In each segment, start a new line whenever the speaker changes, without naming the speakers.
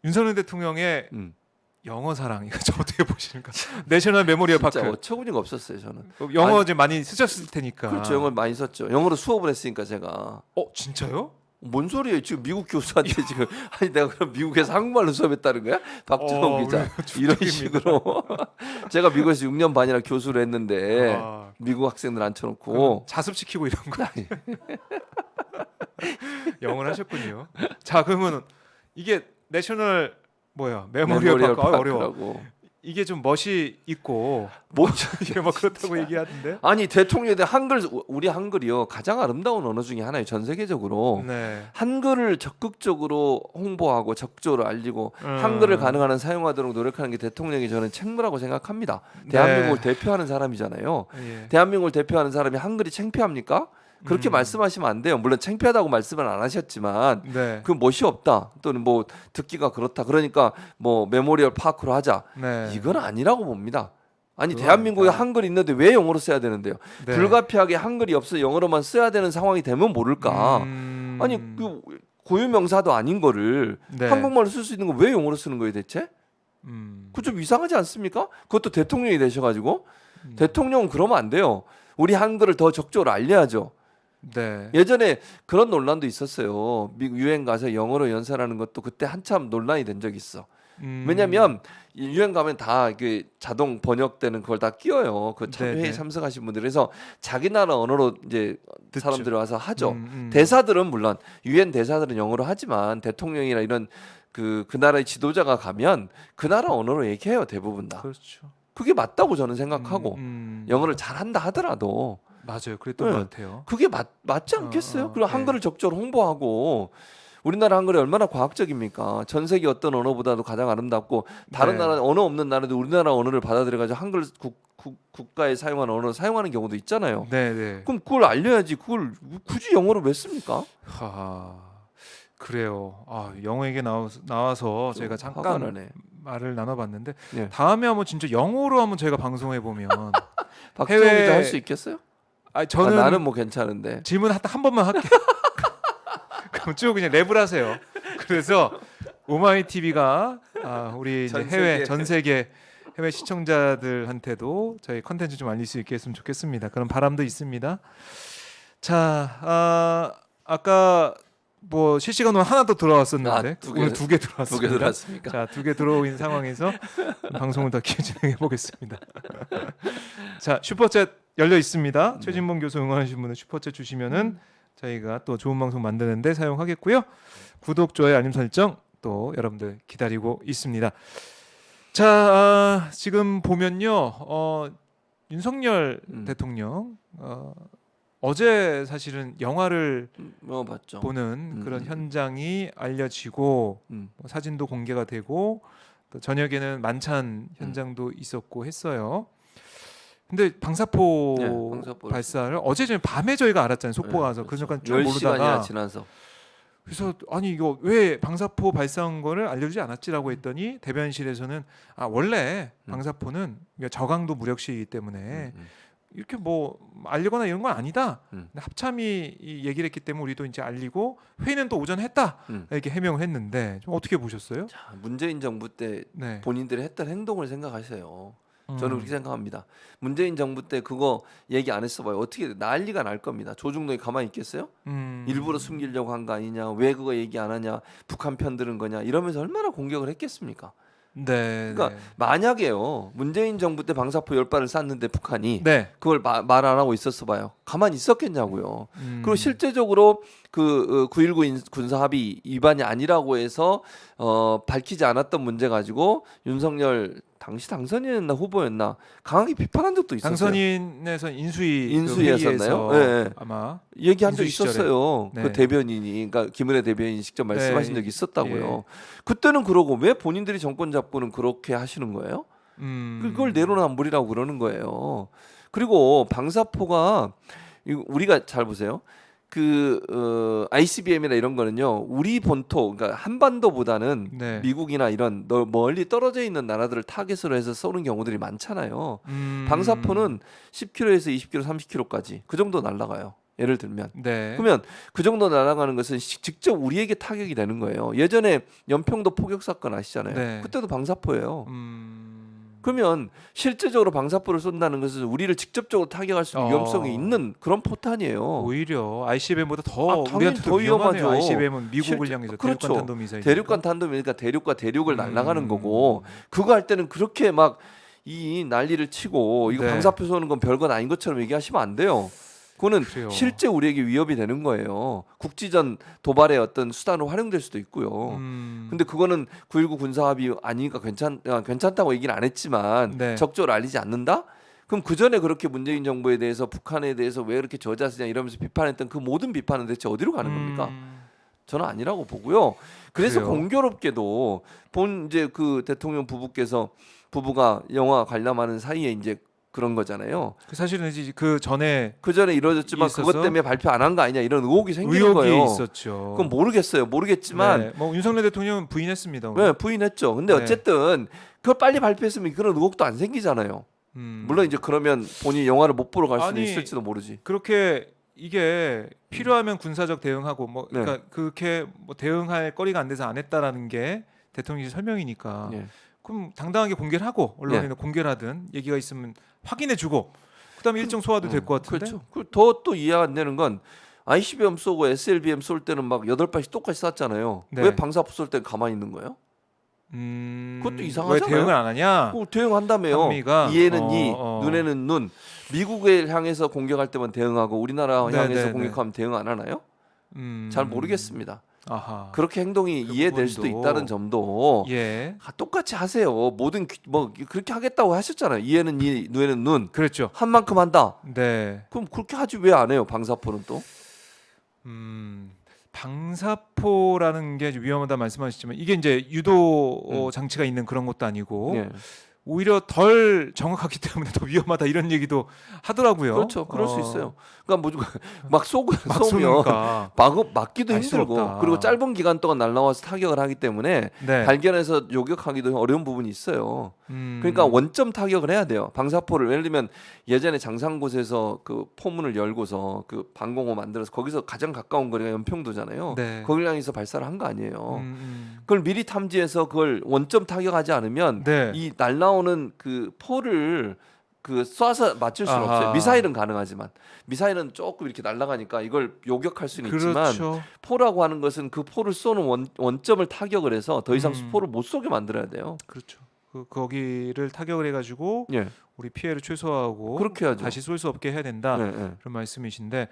윤석열 대통령의
음.
영어 사랑 이거 저 어떻게 보시는가? 내셔널 메모리얼
진짜
파크
어처구니가 없었어요 저는.
영어
아니,
이제 많이 쓰셨을 테니까.
그렇죠. 영어를 많이 썼죠. 영어로 수업을 했으니까 제가.
진짜요?
뭔 소리예요? 지금 미국 교수한테 지금 아니 내가 그럼 미국에서 한국말로 수업했다는 거야? 박준호 기자 이런 식으로 제가 미국에서 6년 반이나 교수를 했는데 미국 학생들 앉혀놓고
자습시키고 이런 거 영어를 하셨군요. 자 그러면 이게 내셔널 메모리얼 파크 어려워.
파크라고.
이게 좀 멋이 있고
뭐
이게 뭐 그렇다고 얘기하던데.
아니 대통령에 대한 한글 우리 한글이요 가장 아름다운 언어 중에 하나예요 전 세계적으로.
네.
한글을 적극적으로 홍보하고 적극적으로 알리고 한글을 가능한 한 사용하도록 노력하는 게 대통령이 저는 책무라고 생각합니다. 대한민국을 대표하는 사람이잖아요.
예.
대한민국을 대표하는 사람이 한글이 창피합니까? 그렇게 말씀하시면 안 돼요. 물론 창피하다고 말씀은 안 하셨지만
네.
그 멋이 없다 또는 뭐 듣기가 그렇다 그러니까 뭐 메모리얼 파크로 하자
네.
이건 아니라고 봅니다. 아니
그건
대한민국에
아니다.
한글이 있는데 왜 영어로 써야 되는데요?
네.
불가피하게 한글이 없어 영어로만 써야 되는 상황이 되면 모를까. 아니 그 고유명사도 아닌 거를
네.
한국말로 쓸 수 있는 거 왜 영어로 쓰는 거예요 대체? 그거 좀 이상하지 않습니까? 그것도 대통령이 되셔가지고 대통령은 그러면 안 돼요. 우리 한글을 더 적극적으로 알려야죠.
네.
예전에 그런 논란도 있었어요. 미국 유엔 가서 영어로 연설하는 것도 그때 한참 논란이 된 적이 있어. 왜냐하면 유엔 가면 다 그 자동 번역되는 그걸 다 끼워요. 그
네네.
회의 참석하신 분들. 그래서 자기 나라 언어로 이제
듣죠.
사람들이 와서 하죠.
음.
대사들은 물론 유엔 대사들은 영어로 하지만 대통령이나 이런 그 나라의 지도자가 가면 그 나라 언어로 얘기해요 대부분 다.
그렇죠.
그게 맞다고 저는 생각하고 영어를 잘한다 하더라도
맞아요. 그랬던
네.
것 같아요.
그게 맞지 않겠어요? 그리고
네.
한글을 적극적으로 홍보하고 우리나라 한글이 얼마나 과학적입니까? 전 세계 어떤 언어보다도 가장 아름답고 다른
네.
나라 언어 없는 나라도 우리나라 언어를 받아들여가지고 한글 국가에 사용하는 언어를 사용하는 경우도 있잖아요.
네.
그럼 그걸 알려야지. 그걸 굳이 영어로 왜 씁니까?
그래요. 영어 얘기 나와서 제가
화가
잠깐
나네.
말을 나눠봤는데
예.
다음에 한번 진짜 영어로 한번 저희가 방송해 보면
박준호
해외-
기자 할 수 있겠어요?
저는
나는 뭐 괜찮은데.
질문 한 번만 할게요. 그럼 쭉 그냥 랩을 하세요. 그래서 오마이 TV가 우리 이제 전 세계 해외 시청자들한테도 저희 컨텐츠 좀 알릴 수 있게 했으면 좋겠습니다. 그런 바람도 있습니다. 자, 아까 뭐 실시간으로 하나 더 들어왔었는데 오늘 두 개 들어왔습니다.
두 개 들어왔습니까?
자, 두 개 들어온 상황에서 방송을 더 진행해 보겠습니다. 자, 슈퍼챗 열려 있습니다.
네.
최진봉 교수 응원하시는 분은 슈퍼챗 주시면은 저희가 또 좋은 방송 만드는데 사용하겠고요. 구독, 좋아요, 알림 설정 또 여러분들 기다리고 있습니다. 자, 지금 보면요, 윤석열 대통령 어제 사실은 영화를
봤죠.
보는 그런 현장이 알려지고 뭐 사진도 공개가 되고 또 저녁에는 만찬 현장도 있었고 했어요. 근데 방사포 발사를 어제 저녁 밤에 저희가 알았잖아요. 속보가 와서 그래서 쭉 모르다가
지나서
그래서 아니 이거 왜 방사포 발사한 거를 알려주지 않았지라고 했더니 대변실에서는 원래 방사포는 저강도 무력시이기 때문에 이렇게 뭐 알리거나 이런 건 아니다. 근데 합참이 이 얘기를 했기 때문에 우리도 이제 알리고 회의는 또 오전에 했다 이렇게 해명을 했는데 좀 어떻게 보셨어요?
자, 문재인 정부 때
네.
본인들이 했던 행동을 생각하세요. 저는 그렇게 생각합니다. 문재인 정부 때 그거 얘기 안 했어 봐요. 어떻게 난리가 날 겁니다. 조중동이 가만히 있겠어요? 일부러 숨기려고 한 거 아니냐? 왜 그거 얘기 안 하냐? 북한 편 들은 거냐? 이러면서 얼마나 공격을 했겠습니까?
네.
그러니까 만약에요. 문재인 정부 때 방사포 10발을 쐈는데 북한이
네.
그걸 말 안 하고 있었어 봐요. 가만히 있었겠냐고요. 그리고 실제적으로 그 9.19 군사 합의 위반이 아니라고 해서 밝히지 않았던 문제 가지고 윤석열 당시 당선인이었나 후보였나 강하게 비판한 적도 있었어요.
당선인에서
인수위였었나요?
네. 아마
얘기한 적
인수위 시절에.
있었어요.
네.
그 대변인이 그러니까 김은혜 대변인이 직접 말씀하신
네.
적이 있었다고요.
예.
그때는 그러고 왜 본인들이 정권 잡고는 그렇게 하시는 거예요? 그걸 내로남불이라고 그러는 거예요. 그리고 방사포가 우리가 잘 보세요. ICBM이나 이런 거는요. 우리 본토 그러니까 한반도보다는
네.
미국이나 이런 멀리 떨어져 있는 나라들을 타겟으로 해서 쏘는 경우들이 많잖아요. 방사포는 10km에서 20km, 30km까지 그 정도 날아가요. 예를 들면.
네.
그러면 그 정도 날아가는 것은 직접 우리에게 타격이 되는 거예요. 예전에 연평도 포격 사건 아시잖아요.
네.
그때도 방사포예요. 그러면 실제적으로 방사포를 쏜다는 것은 우리를 직접적으로 타격할 수 있는 위험성이 있는 그런 포탄이에요.
오히려 ICBM보다 더
당연히
우리한테
더 위험하죠.
ICBM은 미국을
실제-
향해서
그렇죠.
대륙간 탄도 미사일.
대륙간 탄도미니까 대륙과 대륙을
음.
날아가는 거고 그거 할 때는 그렇게 막 이 난리를 치고 이거
네.
방사포 쏘는 건 별건 아닌 것처럼 얘기하시면 안 돼요. 그거는
그래요.
실제 우리에게 위협이 되는 거예요. 국지전 도발의 어떤 수단으로 활용될 수도 있고요. 근데 그거는 9.19 군사합의 아니니까 괜찮다고 얘기는 안 했지만
네.
적절히 알리지 않는다? 그럼 그 전에 그렇게 문재인 정부에 대해서 북한에 대해서 왜 그렇게 저자쓰냐 이러면서 비판했던 그 모든 비판은 대체 어디로 가는 겁니까? 저는 아니라고 보고요. 그래서
그래요?
공교롭게도 본 이제 그 대통령 부부가 영화 관람하는 사이에 이제 그런 거잖아요.
사실은 이제 그 전에
그 전에 이루어졌지만
있어서
그것 때문에 발표 안 한 거 아니냐 이런 의혹이 생기는
의혹이
거예요.
있었죠.
그건 모르겠지만
네. 뭐 윤석열 대통령은 부인했습니다.
네, 부인했죠. 근데
네.
어쨌든 그걸 빨리 발표했으면 그런 의혹도 안 생기잖아요. 물론 이제 그러면 본인이 영화를 못 보러 갈 수도
아니,
있을지도 모르지.
그렇게 이게 필요하면 군사적 대응하고 뭐
네.
그러니까 그렇게 뭐 대응할 거리가 안 돼서 안 했다라는 게 대통령의 설명이니까
예.
그럼 당당하게 공개를 하고 언론에는 공개를 하든 얘기가 있으면 확인해주고 그다음에 일정 소화도 될 것 같은데.
그렇죠. 더 또 이해 안 되는 건 ICBM 쏘고 SLBM 쏠 때는 막 8발씩 똑같이 쐈잖아요.
네.
왜 방사포 쏠 때는 가만히 있는 거예요? 그것도 이상하잖아요.
왜 대응을 안 하냐?
대응한다며요.
한미가
이에는 이, 눈에는 눈. 미국을 향해서 공격할 때만 대응하고 우리나라
네,
향해서
네,
공격하면 대응 안 하나요? 잘 모르겠습니다.
아하.
그렇게 행동이
그
이해될 수도
부분도.
있다는 점도
예.
똑같이 하세요. 뭐 그렇게 하겠다고 하셨잖아요. 이에는 이, 눈에는 눈.
그렇죠.
한 만큼 한다.
네.
그럼 그렇게 하지 왜 안 해요? 방사포는 또.
방사포라는 게 위험하다 말씀하셨지만 이게 이제 유도 장치가 있는 그런 것도 아니고
예.
오히려 덜 정확하기 때문에 더 위험하다 이런 얘기도 하더라고요.
그렇죠. 그럴 수 있어요. 그러니까 뭐 막 쏘면
쏘니까
막기도
알 수가
힘들고
없다.
그리고 짧은 기간 동안 날라와서 타격을 하기 때문에
네.
발견해서 요격하기도 어려운 부분이 있어요. 그러니까 원점 타격을 해야 돼요. 방사포를 예를 들면 예전에 장상곳에서 그 포문을 열고서 그 방공호 만들어서 거기서 가장 가까운 거리가 연평도잖아요.
네.
거기를 향해서 발사를 한 거 아니에요. 그걸 미리 탐지해서 그걸 원점 타격하지 않으면
네.
이 날라오는 그 포를 그 쏴서 맞출 수는
아하.
없어요. 미사일은 가능하지만 미사일은 조금 이렇게 날아가니까 이걸 요격할 수는 있지만
그렇죠.
포라고 하는 것은 그 포를 쏘는 원점을 타격을 해서 더 이상
음.
포를 못 쏘게 만들어야 돼요.
그렇죠. 거기를 타격을 해가지고
예,
우리 피해를 최소화하고
그렇게 하죠.
다시 쏠 수 없게 해야 된다
예, 예.
그런 말씀이신데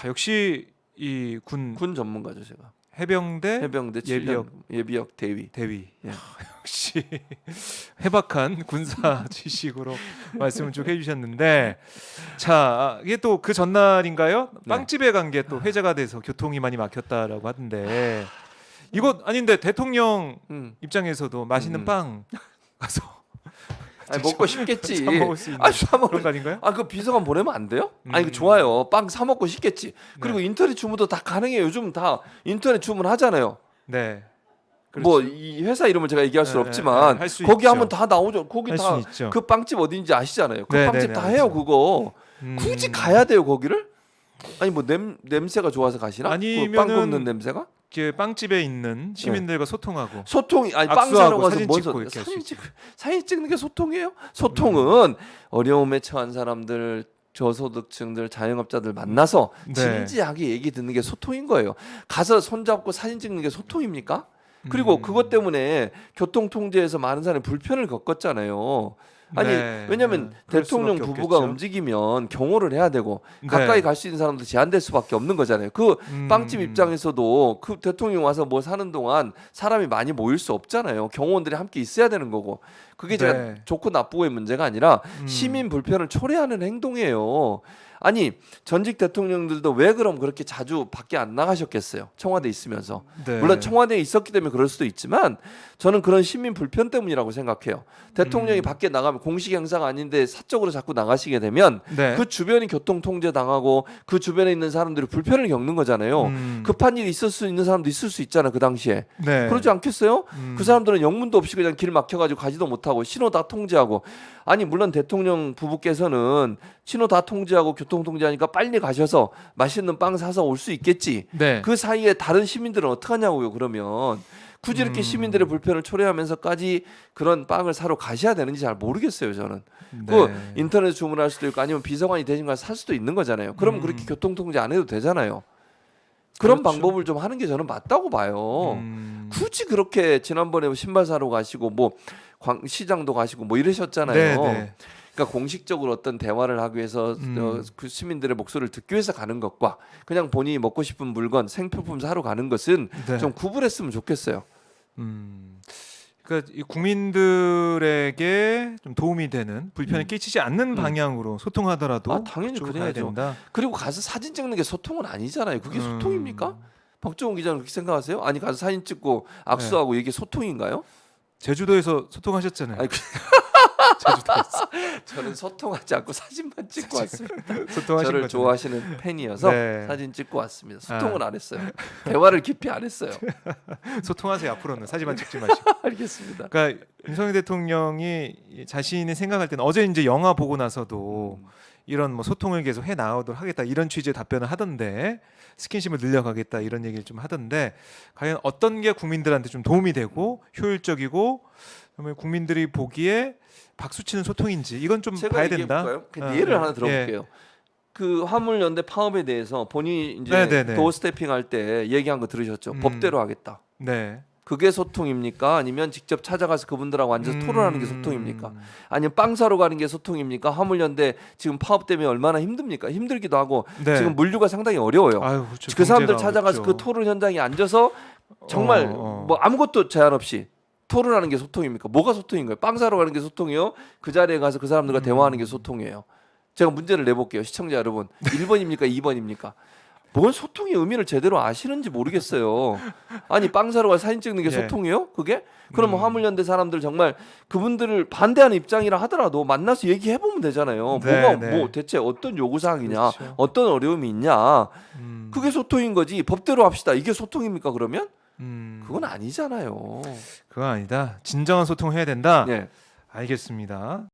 역시 이 군
군 전문가죠 제가.
해병대
해병대 예비역 대위.
대위
예.
역시 해박한 군사 지식으로 말씀을 쭉 해주셨는데 자 이게 또 그 전날인가요?
네.
빵집에 간 게 또 회자가 돼서 교통이 많이 막혔다라고 하던데 이거 아닌데 대통령 입장에서도 맛있는 빵 가서
아니, 먹고 싶겠지.
사 먹을 수 있는
아, 사 먹을.
그런 거 아닌가요?
아, 그 비서관 보내면 안 돼요? 아니, 그 좋아요. 빵 사 먹고 싶겠지. 그리고 인터넷 주문도 다 가능해요. 요즘 다 인터넷 주문 하잖아요.
네.
뭐 이 회사 이름을 제가 얘기할 수는
네,
없지만
네, 할수
거기
있죠.
하면 다 나오죠. 거기
할
다
수 있죠.
그 빵집 어딘지 아시잖아요. 그
네,
빵집
네,
다
네,
해요.
알죠.
그거 굳이 가야 돼요. 거기를? 아니 뭐 냄새가 좋아서 가시나?
아니면은
그 빵 굽는 냄새가?
이렇게 빵집에 있는 시민들과 소통하고
소통이 아니 빵
악수하고
사러 가서
사진
뭔
찍고 이렇게 할수
사진 찍는 게 소통이에요? 소통은 어려움에 처한 사람들 저소득층들 자영업자들 만나서
네.
진지하게 얘기 듣는 게 소통인 거예요. 가서 손잡고 사진 찍는 게 소통입니까? 그리고 그것 때문에 교통 통제에서 많은 사람이 불편을 겪었잖아요. 아니
네,
왜냐하면
그럴
대통령
수밖에
부부가
없겠죠.
움직이면 경호를 해야 되고
네.
가까이 갈 수 있는 사람도 제한될 수밖에 없는 거잖아요. 그 빵집 입장에서도 그 대통령 와서 뭐 사는 동안 사람이 많이 모일 수 없잖아요. 경호원들이 함께 있어야 되는 거고 그게 제가
네.
좋고 나쁘고의 문제가 아니라 시민 불편을 초래하는 행동이에요. 아니 전직 대통령들도 왜 그럼 그렇게 자주 밖에 안 나가셨겠어요? 청와대 있으면서.
네.
물론 청와대에 있었기 때문에 그럴 수도 있지만 저는 그런 시민 불편 때문이라고 생각해요. 대통령이 밖에 나가면 공식 행사가 아닌데 사적으로 자꾸 나가시게 되면
네.
그 주변이 교통 통제 당하고 그 주변에 있는 사람들이 불편을 겪는 거잖아요. 급한 일이 있을 수 있는 사람도 있을 수 있잖아 그 당시에.
네.
그러지 않겠어요? 그 사람들은 영문도 없이 그냥 길 막혀가지고 가지도 못하고 신호 다 통제하고 아니 물론 대통령 부부께서는 신호 다 통제하고 교통통제하니까 빨리 가셔서 맛있는 빵 사서 올 수 있겠지.
네.
그 사이에 다른 시민들은 어떡하냐고요. 그러면 굳이 이렇게 시민들의 불편을 초래하면서까지 그런 빵을 사러 가셔야 되는지 잘 모르겠어요. 저는. 그
네.
인터넷 주문할 수도 있고 아니면 비서관이 대신 가서 살 수도 있는 거잖아요. 그럼 그렇게 교통통제 안 해도 되잖아요. 그런
그렇죠.
방법을 좀 하는 게 저는 맞다고 봐요. 굳이 그렇게 지난번에 신발 사러 가시고 뭐 시장도 가시고 뭐 이러셨잖아요.
네, 네.
그러니까 공식적으로 어떤 대화를 하기 위해서 그 시민들의 목소리를 듣기 위해서 가는 것과 그냥 본인이 먹고 싶은 물건 생필품 사러 가는 것은
네.
좀 구분했으면 좋겠어요.
그러니까 이 국민들에게 좀 도움이 되는 불편을 끼치지 않는 방향으로 소통하더라도
아, 당연히
그쪽으로
그래야죠.
가야 된다.
그리고 가서 사진 찍는 게 소통은 아니잖아요. 그게 소통입니까? 박정훈 기자는 그렇게 생각하세요? 아니 가서 사진 찍고 악수하고 이게 소통인가요?
제주도에서 소통하셨잖아요.
아니,
제주도에서
저는 소통하지 않고 사진만 찍고 왔습니다.
소통하신
저를
거죠.
좋아하시는 팬이어서
네.
사진 찍고 왔습니다. 소통은 안 했어요. 대화를 깊이 안 했어요.
소통하세요. 앞으로는 사진만 찍지 마시고.
알겠습니다.
그러니까 윤석열 대통령이 자신이 생각할 때는 어제 이제 영화 보고 나서도 이런 뭐 소통을 계속 해 나가도록 하겠다 이런 취지의 답변을 하던데 스킨십을 늘려가겠다 이런 얘기를 좀 하던데 과연 어떤 게 국민들한테 좀 도움이 되고 효율적이고 그러면 국민들이 보기에 박수치는 소통인지 이건 좀
제가
봐야
얘기해
된다.
볼까요? 예를 하나 들어볼게요. 그 화물연대 파업에 대해서 본인이 이제
네네네.
도어 스태핑 할 때 얘기한 거 들으셨죠? 법대로 하겠다.
네.
그게 소통입니까? 아니면 직접 찾아가서 그분들하고 앉아서 토론하는 게 소통입니까? 아니면 빵 사러 가는 게 소통입니까? 화물연대 지금 파업 때문에 얼마나 힘듭니까? 힘들기도 하고
네.
지금 물류가 상당히 어려워요.
아유, 그렇죠.
그 사람들
경제가
찾아가서
어렵죠.
그 토론 현장에 앉아서 정말 뭐 아무것도 제한 없이 토론하는 게 소통입니까? 뭐가 소통인가요? 빵 사러 가는 게 소통이요? 그 자리에 가서 그 사람들과 대화하는 게 소통이에요. 제가 문제를 내볼게요. 시청자 여러분. 1번입니까? 2번입니까? 뭔 소통의 의미를 제대로 아시는지 모르겠어요. 아니 빵 사러 가서 사진 찍는 게
예.
소통이에요? 그게? 그러면 화물연대 사람들 정말 그분들을 반대하는 입장이라 하더라도 만나서 얘기해보면 되잖아요.
네,
뭐가
네.
뭐 대체 어떤 요구사항이냐
그렇죠.
어떤 어려움이 있냐 그게 소통인 거지. 법대로 합시다. 이게 소통입니까 그러면? 그건 아니잖아요.
그건 아니다. 진정한 소통을 해야 된다.
네.
알겠습니다.